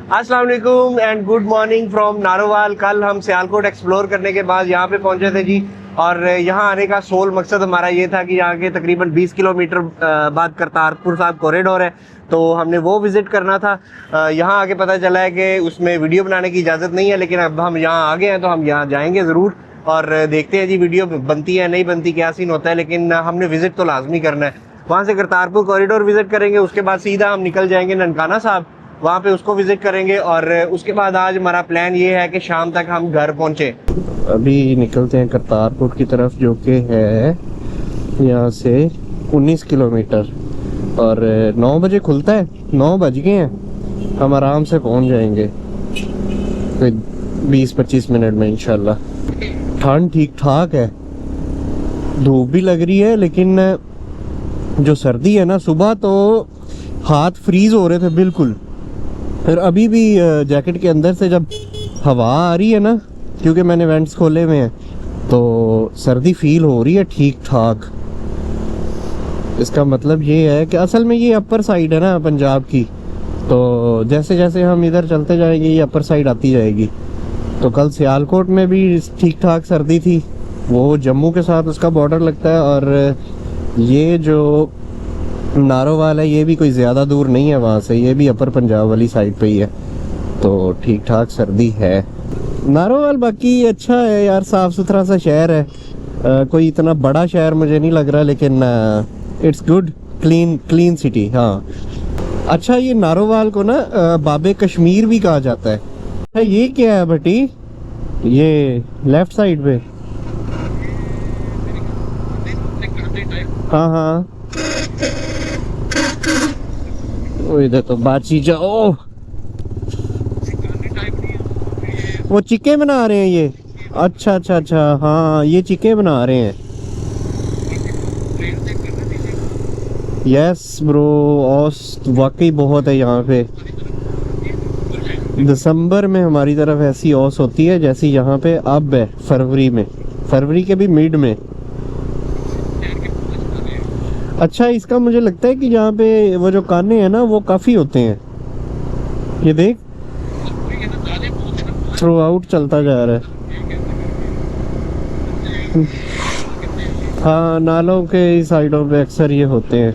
अस्सलाम वालेकुम and good morning from Narowal. कल हम सियालकोट एक्सप्लोर करने के बाद यहाँ पे पहुंचे थे जी, और यहाँ आने का सोल मकसद हमारा ये था कि यहाँ के तकरीबन 20 किलोमीटर बाद करतारपुर साहब कॉरिडोर है, तो हमने वो विज़िट करना था। यहाँ आके पता चला है कि उसमें वीडियो बनाने की इजाज़त नहीं है, लेकिन अब हम यहाँ आ गए हैं तो हम यहाँ जाएंगे ज़रूर और देखते हैं जी वीडियो बनती है नहीं बनती, क्या सीन होता है, लेकिन हमने विज़िट तो लाजमी करना है। वहाँ से करतारपुर कॉरिडोर विज़िट करेंगे, उसके बाद सीधा हम निकल जाएंगे ननकाना साहब, वहाँ पे उसको विजिट करेंगे। और उसके बाद आज हमारा प्लान ये है कि शाम तक हम घर पहुँचे। अभी निकलते हैं करतारपुर की तरफ, जो कि है यहाँ से 19 किलोमीटर, और 9 बजे खुलता है। 9 बज गए हैं, हम आराम से पहुँच जाएंगे कोई 20-25 मिनट में इंशाल्लाह। ठंड ठीक ठाक है, धूप भी लग रही है, लेकिन जो सर्दी है ना, सुबह तो हाथ फ्रीज हो रहे थे बिल्कुल। फिर अभी भी जैकेट के अंदर से जब हवा आ रही है ना, क्योंकि मैंने वेंट्स खोले हुए हैं, तो सर्दी फील हो रही है ठीक ठाक। इसका मतलब ये है कि असल में ये अपर साइड है ना पंजाब की, तो जैसे जैसे हम इधर चलते जाएंगे ये अपर साइड आती जाएगी। तो कल सियालकोट में भी ठीक ठाक सर्दी थी, वो जम्मू के साथ उसका बॉर्डर लगता है, और ये जो नारोवाल है ये भी कोई ज़्यादा दूर नहीं है वहाँ से, ये भी अपर पंजाब वाली साइड पे ही है, तो ठीक ठाक सर्दी है। नारोवाल बाकी अच्छा है यार, साफ़ सुथरा सा शहर है, कोई इतना बड़ा शहर मुझे नहीं लग रहा, लेकिन इट्स गुड, क्लीन सिटी। हाँ अच्छा, ये नारोवाल को ना बाबे कश्मीर भी कहा जाता है। अच्छा ये क्या है बटी, ये लेफ्ट साइड पे? हाँ हाँ, इधर तो बाची जाओ, वो चिक्के बना रहे हैं ये। अच्छा अच्छा अच्छा, हाँ ये चिक्के बना रहे हैं। यस ब्रो, औस वाकई बहुत है यहाँ पे। दिसंबर में हमारी तरफ ऐसी औस होती है जैसी यहाँ पे अब है फरवरी में, फरवरी के भी मिड में। अच्छा, इसका मुझे लगता है कि यहाँ पे वो जो काने हैं ना वो काफ़ी होते हैं, ये देख थ्रू आउट चलता जा रहा है। हाँ, नालों के साइडों पे अक्सर ये होते हैं।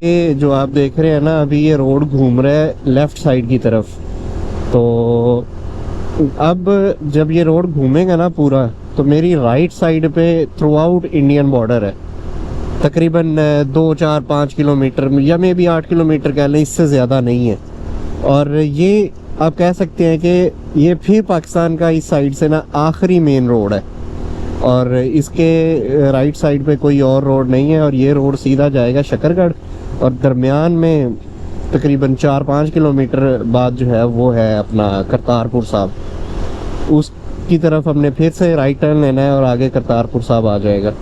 ये जो आप देख रहे हैं ना, अभी ये रोड घूम रहा है लेफ़्ट साइड की तरफ, तो अब जब ये रोड घूमेगा ना पूरा, तो मेरी राइट साइड पे थ्रू आउट इंडियन बॉर्डर है, तकरीबन 2-4-5 किलोमीटर या मे भी 8 किलोमीटर कह लें, इससे ज़्यादा नहीं है। और ये आप कह सकते हैं कि ये फिर पाकिस्तान का इस साइड से ना आखिरी मेन रोड है, और इसके राइट साइड पे कोई और रोड नहीं है, और ये रोड सीधा जाएगा शकरगढ़, और दरमियान में तकरीबन 4-5 किलोमीटर बाद जो है वो है अपना करतारपुर साहब। उसकी तरफ हमने फिर से राइट टर्न लेना है और आगे करतारपुर साहब आ जाएगा।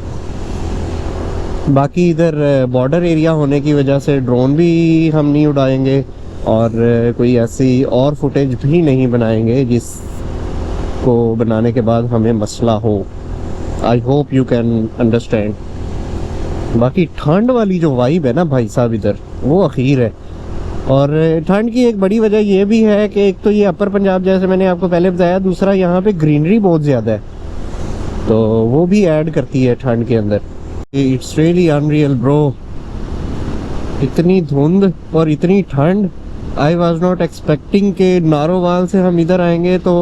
बाकी इधर बॉर्डर एरिया होने की वजह से ड्रोन भी हम नहीं उड़ाएंगे, और कोई ऐसी और फुटेज भी नहीं बनाएंगे जिसको बनाने के बाद हमें मसला हो। I hope you can understand. बाकी ठंड वाली जो वाइब है ना भाई साहब इधर, वो अखीर है। और ठंड की एक बड़ी वजह ये भी है कि एक तो ये अपर पंजाब जैसे मैंने आपको पहले बताया, दूसरा यहाँ पे ग्रीनरी बहुत ज़्यादा है, तो वो भी ऐड करती है ठंड के अंदर। इट्स रियली अनरियल ब्रो, इतनी धुंध और इतनी ठंड। आई वॉज नॉट एक्सपेक्टिंग के नारोवाल से हम इधर आएंगे तो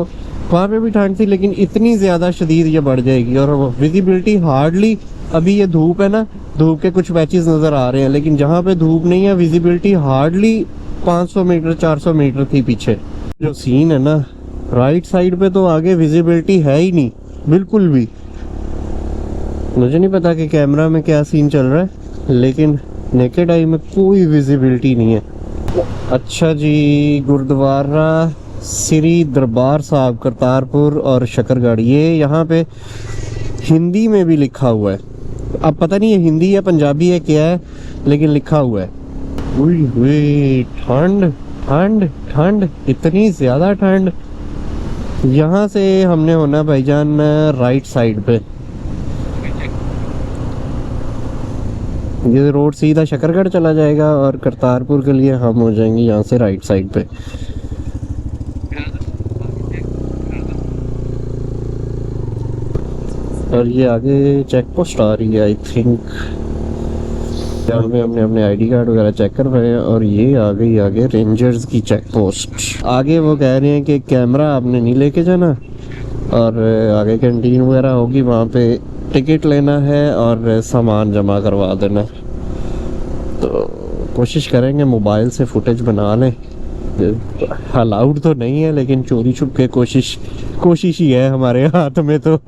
वहाँ पे भी ठंड थी, लेकिन इतनी ज़्यादा शदीद ये बढ़ जाएगी। और विजिबिलिटी हार्डली, अभी ये धूप है ना, धूप के कुछ पैचेस नज़र आ रहे हैं, लेकिन जहाँ पे धूप नहीं है विजिबिलिटी हार्डली 500 मीटर 400 मीटर थी पीछे। जो सीन है ना राइट साइड पे, तो आगे विजिबिलिटी है ही नहीं बिल्कुल भी। मुझे नहीं पता कि कैमरा में क्या सीन चल रहा है, लेकिन नेकेड आई में कोई विजिबिलिटी नहीं है। अच्छा जी, गुरुद्वारा श्री दरबार साहब करतारपुर और शकरगढ़, ये यहाँ पे हिंदी में भी लिखा हुआ है। अब पता नहीं ये हिंदी या पंजाबी है क्या है, लेकिन लिखा हुआ है। उई ठंड ठंड ठंड, इतनी ज़्यादा ठंड। यहाँ से हमने होना भाईजान राइट साइड पे, ये रोड सीधा शकरगढ़ चला जाएगा और करतारपुर के लिए हम हो जाएंगे यहाँ से राइट साइड पे। और ये आगे चेक पोस्ट आ रही है आई थिंक, जहाँ में हमने अपने आईडी कार्ड वगैरह चेक कर रहे हैं। और ये आ गई आगे रेंजर्स की चेक पोस्ट। आगे वो कह रहे हैं कि कैमरा आपने नहीं लेके जाना, और आगे कैंटीन वगैरह होगी, वहाँ पे टिकट लेना है और सामान जमा करवा देना। तो कोशिश करेंगे मोबाइल से फुटेज बना लें। अलाउड तो नहीं है, लेकिन चोरी छुप के कोशिश ही है हमारे हाथ में तो।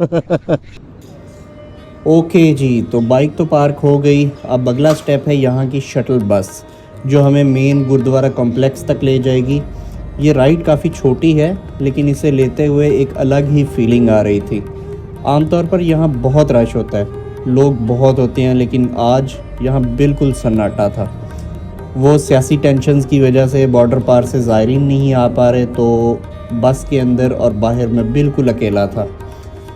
ओके जी, तो बाइक तो पार्क हो गई। अब अगला स्टेप है यहाँ की शटल बस, जो हमें मेन गुरुद्वारा कॉम्प्लेक्स तक ले जाएगी। ये राइड काफ़ी छोटी है, लेकिन इसे लेते हुए एक अलग ही फीलिंग आ रही थी। आमतौर पर यहाँ बहुत रश होता है, लोग बहुत होते हैं, लेकिन आज यहाँ बिल्कुल सन्नाटा था। वो सियासी टेंशन्स की वजह से बॉर्डर पार से ज़ायरीन नहीं आ पा रहे, तो बस के अंदर और बाहर में बिल्कुल अकेला था।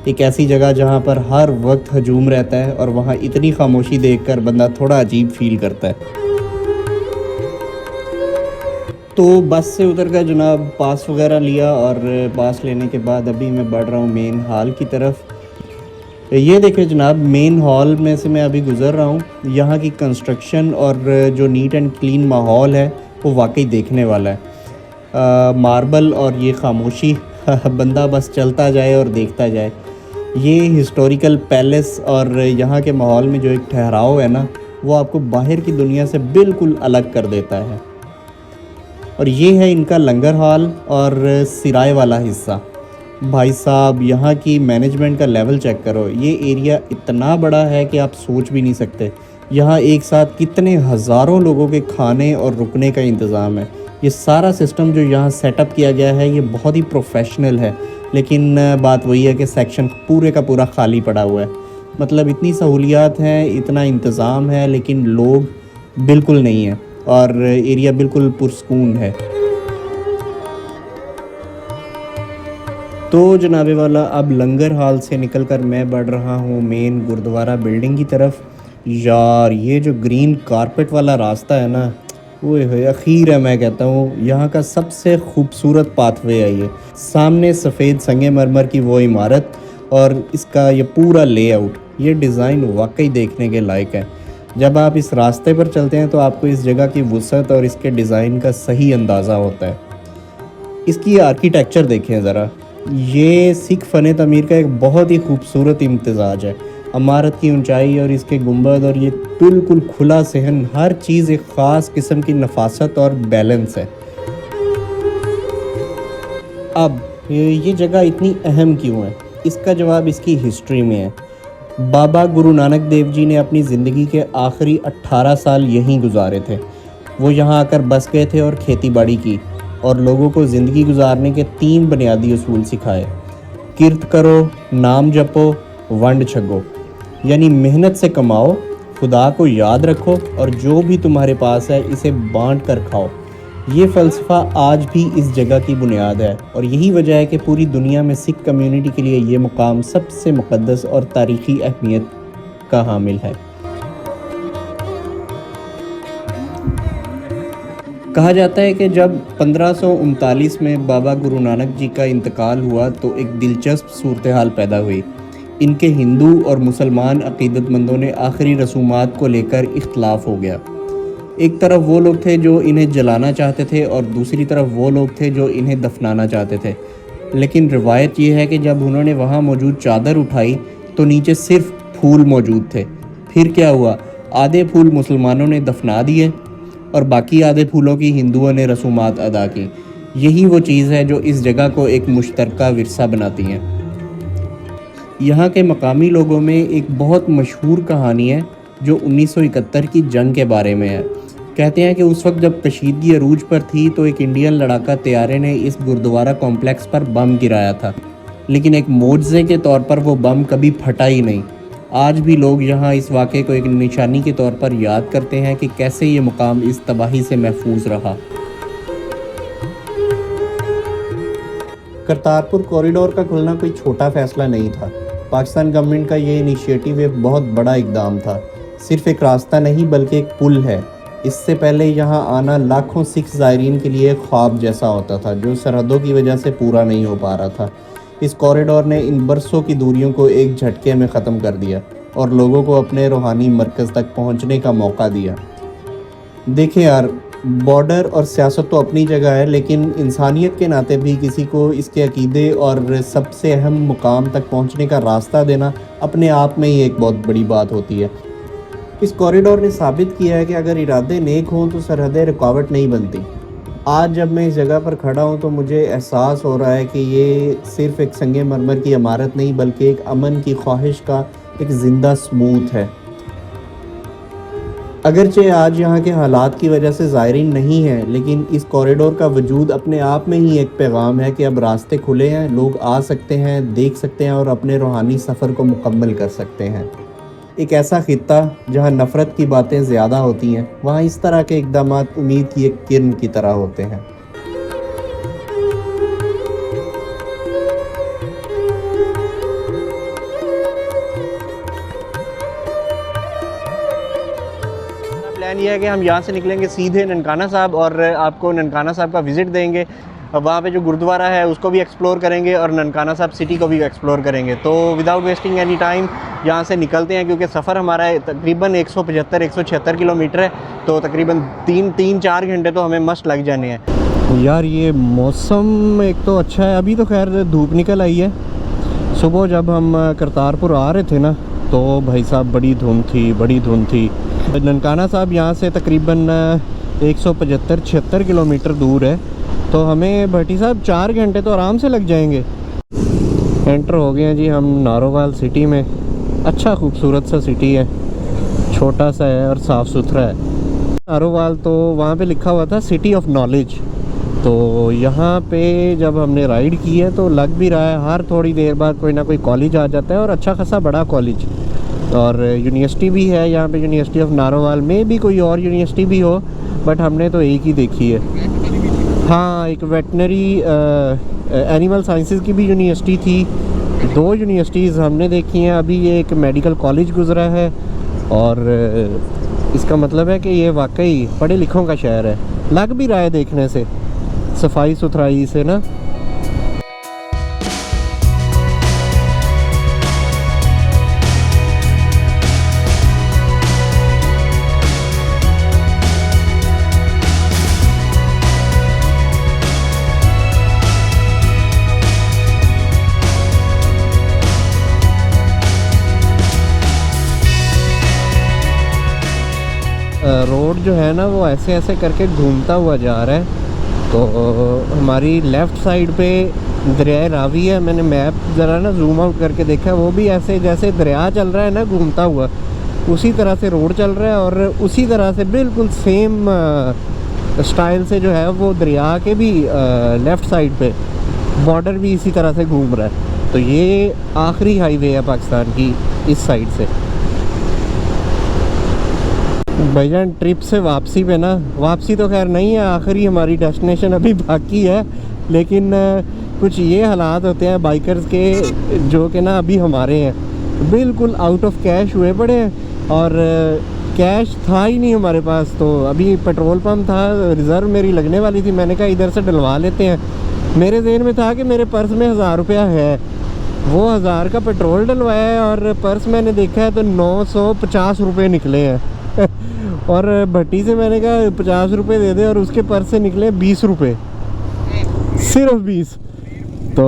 एक ऐसी जगह जहाँ पर हर वक्त हजूम रहता है, और वहाँ इतनी खामोशी देखकर बंदा थोड़ा अजीब फील करता है। तो बस से उतर कर जनाब पास वगैरह लिया, और पास लेने के बाद अभी मैं बढ़ रहा हूँ मेन हॉल की तरफ। ये देखिए जनाब, मेन हॉल में से मैं अभी गुज़र रहा हूँ। यहाँ की कंस्ट्रक्शन और जो नीट एंड क्लीन माहौल है वो वाकई देखने वाला है। मार्बल और ये खामोशी, बंदा बस चलता जाए और देखता जाए। ये हिस्टोरिकल पैलेस और यहाँ के माहौल में जो एक ठहराव है ना, वो आपको बाहर की दुनिया से बिल्कुल अलग कर देता है। और ये है इनका लंगर हॉल और सिराय वाला हिस्सा। भाई साहब, यहाँ की मैनेजमेंट का लेवल चेक करो। ये एरिया इतना बड़ा है कि आप सोच भी नहीं सकते। यहाँ एक साथ कितने हज़ारों लोगों के खाने और रुकने का इंतज़ाम है। ये सारा सिस्टम जो यहाँ सेटअप किया गया है, ये बहुत ही प्रोफेशनल है। लेकिन बात वही है कि सेक्शन पूरे का पूरा खाली पड़ा हुआ है। मतलब इतनी सहूलियात हैं, इतना इंतज़ाम है, लेकिन लोग बिल्कुल नहीं हैं, और एरिया बिल्कुल पुरसकून है। तो जनाबे वाला, अब लंगर हॉल से निकलकर मैं बढ़ रहा हूँ मेन गुरुद्वारा बिल्डिंग की तरफ। यार, ये जो ग्रीन कारपेट वाला रास्ता है ना, वो अखीर है, मैं कहता हूँ यहाँ का सबसे खूबसूरत पाथवे है। ये सामने सफ़ेद संगमरमर की वो इमारत और इसका ये पूरा लेआउट, ये डिज़ाइन वाकई देखने के लायक है। जब आप इस रास्ते पर चलते हैं तो आपको इस जगह की वुसअत और इसके डिज़ाइन का सही अंदाज़ा होता है। इसकी आर्किटेक्चर देखें ज़रा, ये सिख फ़न तमीर का एक बहुत ही खूबसूरत इम्तिज़ाज है। इमारत की ऊंचाई और इसके गुंबद और ये बिल्कुल खुला सहन, हर चीज़ एक ख़ास किस्म की नफासत और बैलेंस है। अब ये जगह इतनी अहम क्यों है? इसका जवाब इसकी हिस्ट्री में है। बाबा गुरु नानक देव जी ने अपनी ज़िंदगी के आखिरी 18 साल यहीं गुजारे थे। वो यहाँ आकर बस गए थे और खेती बाड़ी की, और लोगों को ज़िंदगी गुजारने के 3 बुनियादी उसूल सिखाए। किरत करो, नाम जपो, वंड छगो। यानी मेहनत से कमाओ, खुदा को याद रखो, और जो भी तुम्हारे पास है इसे बांट कर खाओ। ये फ़लसफ़ा आज भी इस जगह की बुनियाद है, और यही वजह है कि पूरी दुनिया में सिख कम्युनिटी के लिए ये मुकाम सबसे मुक़द्दस और तारीख़ी अहमियत का हामिल है। कहा जाता है कि जब 1539 में बाबा गुरु नानक जी का इंतकाल हुआ तो एक दिलचस्प सूरत हाल पैदा हुई। इनके हिंदू और मुसलमान अक़ीदतमंदों ने आखिरी रसूमात को लेकर इख्तलाफ हो गया। एक तरफ वो लोग थे जो इन्हें जलाना चाहते थे, और दूसरी तरफ वो लोग थे जो इन्हें दफनाना चाहते थे। लेकिन रिवायत ये है कि जब उन्होंने वहाँ मौजूद चादर उठाई तो नीचे सिर्फ फूल मौजूद थे। फिर क्या हुआ, आधे फूल मुसलमानों ने दफना दिए और बाकी आधे फूलों की हिंदुओं ने रसूमात अदा की। यही वो चीज़ है जो इस जगह को एक मुश्तरका विरसा बनाती है। यहाँ के मकामी लोगों में एक बहुत मशहूर कहानी है जो 1971 की जंग के बारे में है। कहते हैं कि उस वक्त जब कशीदगी अरूज पर थी तो एक इंडियन लड़ाका तैयारे ने इस गुरुद्वारा कॉम्प्लेक्स पर बम गिराया था, लेकिन एक मोज़े के तौर पर वो बम कभी फटा ही नहीं। आज भी लोग यहाँ इस वाक़े को एक निशानी के तौर पर याद करते हैं कि कैसे ये मुकाम इस तबाही से महफूज रहा। करतारपुर कॉरिडोर का खुलना कोई छोटा फ़ैसला नहीं था। पाकिस्तान गवर्नमेंट का ये इनिशिएटिव एक बहुत बड़ा इक़दाम था। सिर्फ एक रास्ता नहीं बल्कि एक पुल है। इससे पहले यहाँ आना लाखों सिख ज़ायरीन के लिए ख्वाब जैसा होता था, जो सरहदों की वजह से पूरा नहीं हो पा रहा था। इस कॉरिडोर ने इन बरसों की दूरियों को एक झटके में ख़त्म कर दिया और लोगों को अपने रूहानी मरकज़ तक पहुंचने का मौका दिया। देखें यार, बॉर्डर और सियासत तो अपनी जगह है, लेकिन इंसानियत के नाते भी किसी को इसके अकीदे और सबसे अहम मुकाम तक पहुंचने का रास्ता देना अपने आप में ही एक बहुत बड़ी बात होती है। इस कॉरिडोर ने साबित किया है कि अगर इरादे नेक हों तो सरहदें रुकावट नहीं बनती। आज जब मैं इस जगह पर खड़ा हूं तो मुझे एहसास हो रहा है कि ये सिर्फ एक संगे मरमर की इमारत नहीं, बल्कि एक अमन की ख्वाहिश का एक ज़िंदा सबूत है। अगरचे आज यहाँ के हालात की वजह से ज़ायरीन नहीं है, लेकिन इस कॉरिडोर का वजूद अपने आप में ही एक पैगाम है कि अब रास्ते खुले हैं, लोग आ सकते हैं, देख सकते हैं और अपने रूहानी सफ़र को मुकम्मल कर सकते हैं। एक ऐसा खित्ता जहाँ नफ़रत की बातें ज़्यादा होती हैं, वहाँ इस तरह के इक़दामात उम्मीद की एक किरण की तरह होते हैं। प्लान ये है कि हम यहाँ से निकलेंगे सीधे ननकाना साहब और आपको ननकाना साहब का विज़िट देंगे। वहाँ पे जो गुरुद्वारा है उसको भी एक्सप्लोर करेंगे और ननकाना साहब सिटी को भी एक्सप्लोर करेंगे। तो विदाउट वेस्टिंग एनी टाइम यहाँ से निकलते हैं, क्योंकि सफ़र हमारा तकरीबन 175-176 किलोमीटर है, तो तकरीबन 3-4 घंटे तो हमें मस्ट लग जाने हैं। यार ये मौसम एक तो अच्छा है, अभी तो खैर धूप निकल आई है। सुबह जब हम करतारपुर आ रहे थे ना, तो भाई साहब बड़ी धुंध थी। ननकाना साहब यहाँ से तकरीबन 175-76 किलोमीटर दूर है, तो हमें भट्टी साहब 4 घंटे तो आराम से लग जाएंगे। एंटर हो गए हैं जी हम नारोवाल सिटी में। अच्छा खूबसूरत सा सिटी है, छोटा सा है और साफ़ सुथरा है। नारोवाल तो वहाँ पे लिखा हुआ था सिटी ऑफ नॉलेज। तो यहाँ पे जब हमने राइड की है तो लग भी रहा है हर थोड़ी देर बाद कोई ना कोई कॉलेज आ जाता है, और अच्छा खासा बड़ा कॉलेज, और यूनिवर्सिटी भी है यहाँ पे, यूनिवर्सिटी ऑफ नारोवाल में भी कोई और यूनिवर्सिटी भी हो, बट हमने तो एक ही देखी है। हाँ, एक वेटनरी एनिमल साइंसेस की भी यूनिवर्सिटी थी। 2 यूनिवर्सिटीज़ हमने देखी हैं। अभी ये एक मेडिकल कॉलेज गुजरा है, और इसका मतलब है कि ये वाकई पढ़े लिखों का शहर है। लग भी रहा है देखने से, सफाई सुथराई से ना। रोड जो है ना वो ऐसे ऐसे करके घूमता हुआ जा रहा है। तो हमारी लेफ़्ट साइड पे दरिया रावी है। मैंने मैप ज़रा ना जूम आउट करके देखा, वो भी ऐसे जैसे दरिया चल रहा है ना घूमता हुआ, उसी तरह से रोड चल रहा है, और उसी तरह से बिल्कुल सेम स्टाइल से जो है वो दरिया के भी लेफ़्ट साइड पे बॉर्डर भी इसी तरह से घूम रहा है। तो ये आखिरी हाईवे है पाकिस्तान की इस साइड से। भाईजान ट्रिप से वापसी पे ना, वापसी तो खैर नहीं है, आखिरी हमारी डेस्टिनेशन अभी बाकी है, लेकिन कुछ ये हालात होते हैं बाइकर्स के जो कि ना अभी हमारे हैं। बिल्कुल आउट ऑफ कैश हुए पड़े हैं, और कैश था ही नहीं हमारे पास। तो अभी पेट्रोल पंप था, रिज़र्व मेरी लगने वाली थी, मैंने कहा इधर से डलवा लेते हैं। मेरे ज़हन में था कि मेरे पर्स में 1000 रुपया है, वो 1000 का पेट्रोल डलवाया है, और पर्स मैंने देखा है तो 950 रुपये निकले हैं। और भट्टी से मैंने कहा 50 रुपये दे दे, और उसके पर्स से निकले 20 रुपये, सिर्फ 20। तो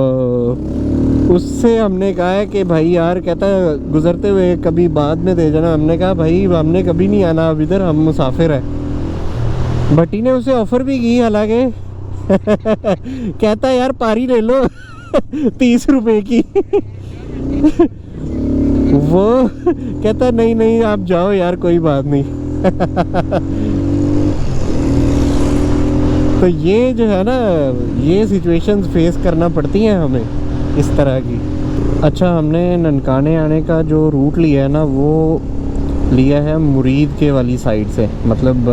उससे हमने कहा है कि भाई यार, कहता है गुज़रते हुए कभी बाद में दे जाना। हमने कहा भाई हमने कभी नहीं आना अब इधर, हम मुसाफिर हैं। भट्टी ने उसे ऑफ़र भी की हालांकि कहता है यार पारी ले लो 30 रुपये की। वो कहता नहीं नहीं आप जाओ यार, कोई बात नहीं। तो ये जो है ना, ये सिचुएशंस फेस करना पड़ती हैं हमें इस तरह की। अच्छा, हमने ननकाने आने का जो रूट लिया है ना, वो लिया है मुरीद के वाली साइड से। मतलब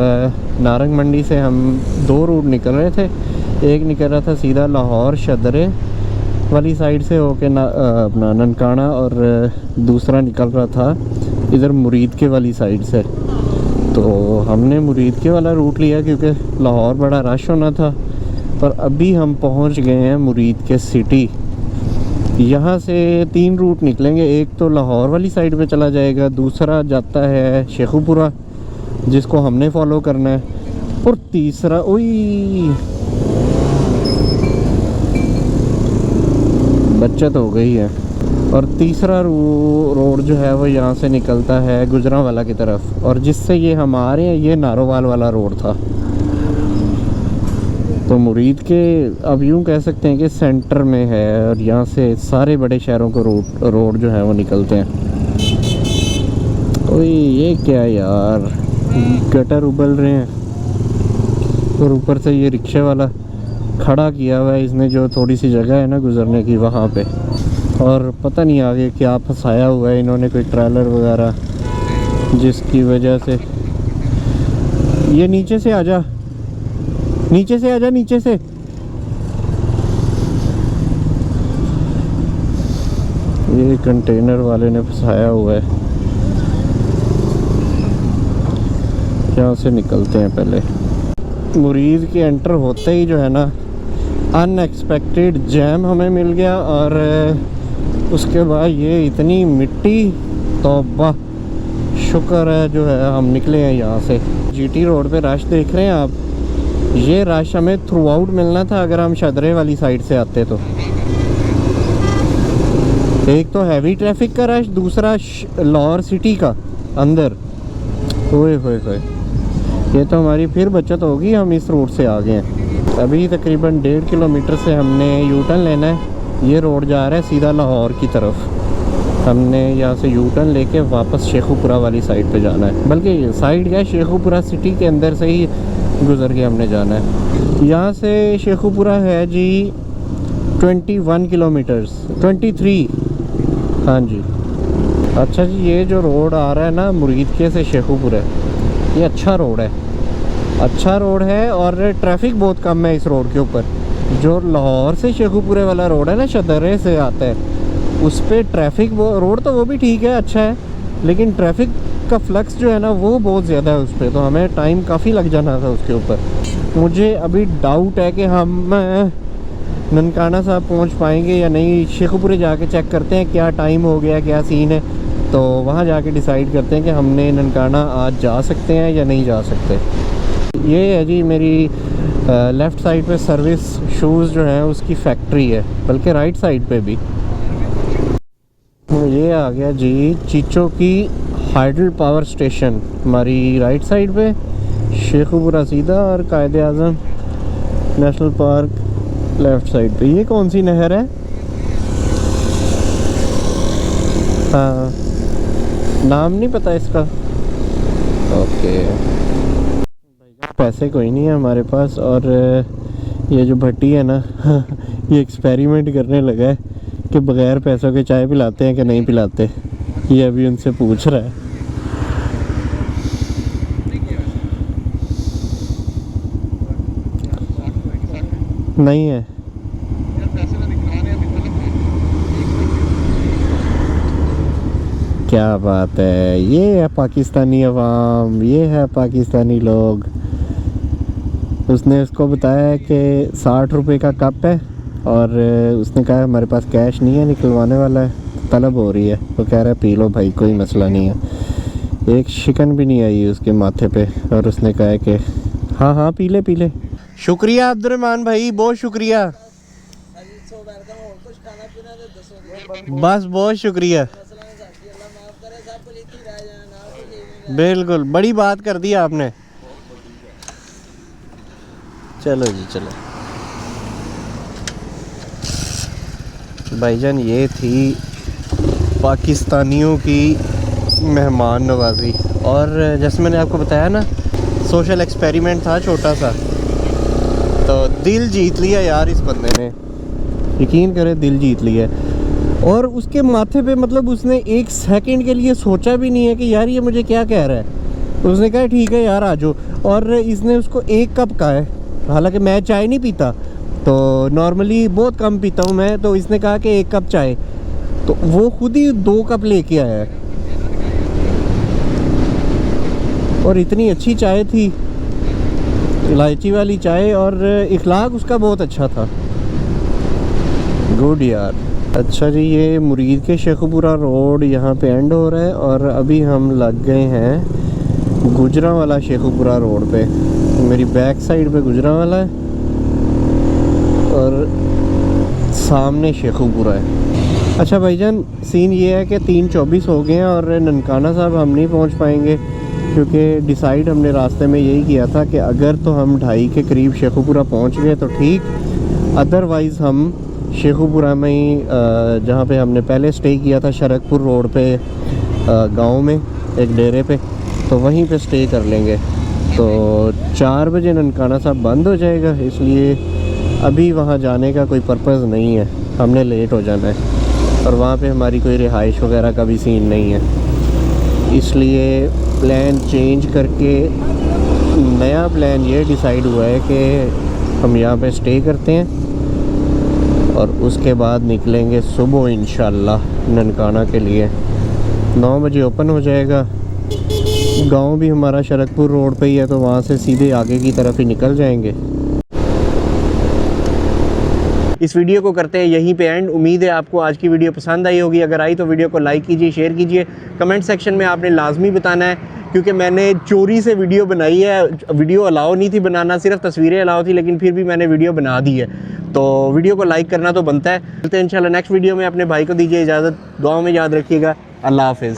नारंग मंडी से हम 2 रूट निकल रहे थे। एक निकल रहा था सीधा लाहौर शदरे वाली साइड से होके अपना ननकाना, और दूसरा निकल रहा था इधर मुरीद के वाली साइड से। तो हमने मुरीद के वाला रूट लिया क्योंकि लाहौर बड़ा रश होना था। पर अभी हम पहुंच गए हैं मुरीद के सिटी। यहाँ से 3 रूट निकलेंगे। एक तो लाहौर वाली साइड पे चला जाएगा, दूसरा जाता है शेखुपुरा जिसको हमने फॉलो करना है, और तीसरा ओई बचत हो गई है, और तीसरा रोड जो है वो यहाँ से निकलता है गुजरांवाला की तरफ, और जिससे ये हम आ रहे हैं ये नारोवाल वाला रोड था। तो मुरीद के अब यूँ कह सकते हैं कि सेंटर में है, और यहाँ से सारे बड़े शहरों को रोड जो है वो निकलते हैं। ओए ये क्या यार, गटर उबल रहे हैं, और ऊपर से ये रिक्शे वाला खड़ा किया हुआ है इसने, जो थोड़ी सी जगह है ना गुजरने की वहाँ पे, और पता नहीं आगे क्या फंसाया हुआ है इन्होंने, कोई ट्रेलर वगैरह, जिसकी वजह से ये नीचे से आजा, नीचे से आजा, नीचे से। ये कंटेनर वाले ने फंसाया हुआ है। यहाँ से निकलते हैं पहले। मुरीद के एंटर होते ही जो है ना अनएक्सपेक्टेड जैम हमें मिल गया, और उसके बाद ये इतनी मिट्टी, तौबा, शुक्र है जो है हम निकले हैं यहाँ से। जीटी रोड पे रश देख रहे हैं आप, ये रश हमें थ्रू आउट मिलना था अगर हम शदरे वाली साइड से आते तो। एक तो हैवी ट्रैफिक का रश, दूसरा लाहौर सिटी का अंदर। ओए होए होए, ये तो हमारी फिर बचत होगी, हम इस रोड से आ गए हैं। अभी तकरीबन 1.5 किलोमीटर से हमने यू टर्न लेना है। ये रोड जा रहा है सीधा लाहौर की तरफ, हमने यहाँ से यू टर्न लेके वापस शेखुपुरा वाली साइड पे जाना है, बल्कि साइड क्या, शेखुपुरा सिटी के अंदर से ही गुजर के हमने जाना है। यहाँ से शेखुपुरा है जी 21 किलोमीटर्स, 23, हाँ जी। अच्छा जी, ये जो रोड आ रहा है ना मुरीद के से शेखुपुरा, ये अच्छा रोड है, अच्छा रोड है, और ट्रैफिक बहुत कम है इस रोड के ऊपर। जो लाहौर से शेखुपुरे वाला रोड है ना, शदरे से आता है, उस पर ट्रैफिक, वो रोड तो वो भी ठीक है, अच्छा है, लेकिन ट्रैफिक का फ्लक्स जो है ना वो बहुत ज़्यादा है उस पर, तो हमें टाइम काफ़ी लग जाना था उसके ऊपर। मुझे अभी डाउट है कि हम ननकाना साहब पहुंच पाएंगे या नहीं। शेखुपुरे जाके चेक करते हैं क्या टाइम हो गया, क्या सीन है, तो वहाँ जाके डिसाइड करते हैं कि हमने ननकाना आज जा सकते हैं या नहीं जा सकते। ये है जी मेरी लेफ़्ट साइड पे सर्विस शूज़ जो है उसकी फैक्ट्री है, बल्कि राइट साइड पे भी। ये आ गया जी चीचो की हाइडल पावर स्टेशन, हमारी राइट साइड पे, शेखुपुरा सीधा, और कायदे आज़म नेशनल पार्क लेफ़्ट साइड पे। ये कौन सी नहर है? हाँ, नाम नहीं पता इसका। ओके, पैसे कोई नहीं है हमारे पास, और ये जो भट्टी है ना ये एक्सपेरिमेंट करने लगा है कि बगैर पैसों के चाय पिलाते हैं कि नहीं पिलाते, ये अभी उनसे पूछ रहा है। नहीं है, क्या बात है, ये है पाकिस्तानी अवाम, ये है पाकिस्तानी लोग। उसने उसको बताया कि 60 रुपये का कप है, और उसने कहा हमारे पास कैश नहीं है, निकलवाने वाला है, तलब हो रही है, वो कह रहा है पी लो भाई, कोई मसला नहीं है। एक शिकन भी नहीं आई उसके माथे पे, और उसने कहा कि हाँ हाँ पी ले पी ले। शुक्रिया अब्दुर्रहमान भाई, बहुत शुक्रिया, बस बहुत शुक्रिया, बिल्कुल बड़ी बात कर दी आपने। चलो जी चलो भाईजान, ये थी पाकिस्तानियों की मेहमान नवाजी, और जैसे मैंने आपको बताया ना सोशल एक्सपेरिमेंट था छोटा सा, तो दिल जीत लिया यार इस बंदे ने, यकीन करें दिल जीत लिया। और उसके माथे पे मतलब उसने 1 सेकंड के लिए सोचा भी नहीं है कि यार ये मुझे क्या कह रहा है। उसने कहा ठीक है यार आ जाओ, और इसने उसको 1 कप कहा है, हालांकि मैं चाय नहीं पीता, तो नॉर्मली बहुत कम पीता हूँ मैं, तो इसने कहा कि 1 कप चाय, तो वो खुद ही 2 कप लेके आया है, और इतनी अच्छी चाय थी, इलायची वाली चाय, और इखलाक उसका बहुत अच्छा था। गुड यार। अच्छा जी, ये मुरीद के शेखुपुरा रोड यहाँ पे एंड हो रहा है और अभी हम लग गए हैं गुजरांवाला शेखुपुरा रोड पे। मेरी बैक साइड पे गुजरांवाला है और सामने शेखुपुरा है। अच्छा भाईजान, सीन ये है कि 3:24 हो गए हैं और ननकाना साहब हम नहीं पहुँच पाएंगे, क्योंकि डिसाइड हमने रास्ते में यही किया था कि अगर तो हम 2:30 के करीब शेखुपुरा पहुँच गए तो ठीक, अदरवाइज़ हम शेखुपुरा में ही जहाँ पे हमने पहले स्टे किया था शरकपुर रोड पे गांव में एक डेरे पे, तो वहीं पे स्टे कर लेंगे। तो 4 बजे ननकाना साहब बंद हो जाएगा, इसलिए अभी वहाँ जाने का कोई पर्पज़ नहीं है, हमने लेट हो जाना है और वहाँ पे हमारी कोई रिहाइश वगैरह का भी सीन नहीं है। इसलिए प्लान चेंज करके नया प्लान ये डिसाइड हुआ है कि हम यहाँ पे स्टे करते हैं और उसके बाद निकलेंगे सुबह इंशाल्लाह ननकाना के लिए। 9 बजे ओपन हो जाएगा। गांव भी हमारा शरकपुर रोड पे ही है, तो वहाँ से सीधे आगे की तरफ ही निकल जाएंगे। इस वीडियो को करते हैं यहीं पे एंड। उम्मीद है आपको आज की वीडियो पसंद आई होगी। अगर आई तो वीडियो को लाइक कीजिए, शेयर कीजिए। कमेंट सेक्शन में आपने लाजमी बताना है, क्योंकि मैंने चोरी से वीडियो बनाई है। वीडियो अलाउ नहीं थी बनाना, सिर्फ तस्वीरें अलाउ थी, लेकिन फिर भी मैंने वीडियो बना दी है। तो वीडियो को लाइक करना तो बनता है। मिलते हैं इंशाल्लाह नेक्स्ट वीडियो में। अपने भाई को दीजिए इजाज़त, दुआ में याद रखिएगा। अल्लाह हाफिज़।